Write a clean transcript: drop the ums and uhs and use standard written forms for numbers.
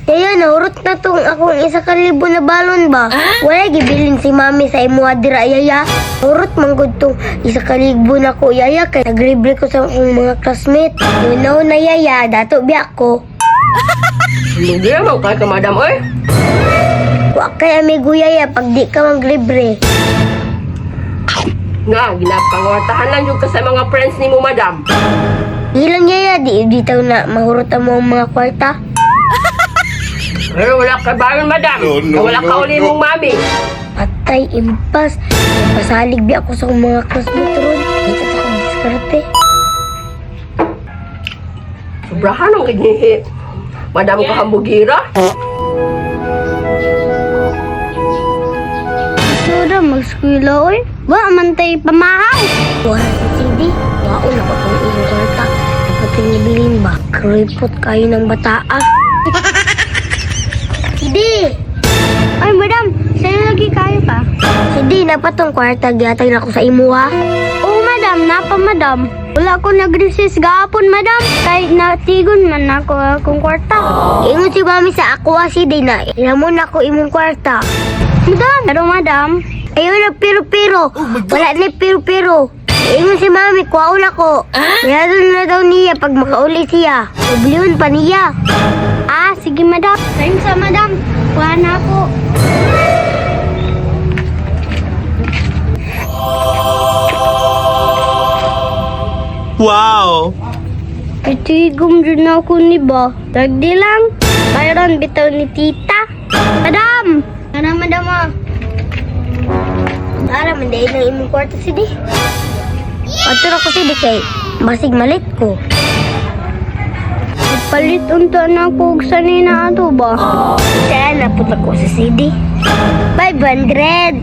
Kaya naurot na tong akong 1,000 na balon ba? Wala gibilin si mami sa imo adira yaya. Urot manggod tong 1,000 na ko yaya kay naglibre ko sa akong mga classmate. Yunaw na yaya, dato biya ko. Lugi mo kay ka madam oy. Wa kay amigo yaya pag di ka maglibre. Nga ginapangwartahan lang jud ka sa mga friends nimo madam. Ilang yaya di bitaw na mahurot mo ang mga kwarta. Pero wala ka bayon madam. Wala ka uli mong mami. Patay impas. Pasalig biya ako sa akong mga classmate ron. Dito sa akong diskarte. Sobrahan ang ginihi. Madam ka hambugira. Sura, mag-skwila oy. Wa, mantay pamahaw. Wala si CD. Waon ako itong iyong kwarta. Dapat tinibilin ba? Kripot kayo ng bataa. CD! Ay, madam. Sa'yo lagi kayo pa? CD, dapat tong kwarta. Giyatay na ako sa imo ha. Oo, madam. Napa, madam. Wala ko nag-resist gapon, madam. Kahit natigon man ako akong kwarta. Ingon si mami sa ako ha, CD na. Ilamon ako imong kwarta. Madam! Pero, madam. Ayaw na piro-piro. Wala na piro-piro. Ingon si mami, kuwaon ako. Kaya doon na daw niya pag makauli siya. Ubliyon pa niya. Ah, sige madam. Kain sa madam. Kuha na ako. Wow! Itigom dyan ako ni ba? Tagdi lang. Mayroon bitaw ni tita. Madam! Madam ah. Tara, mandayin ng imong kwarto si di. Atur ako si di kay masig malit ko. Palit unta na ako sanay na ato ba? Sana napot ako sa CD. 500!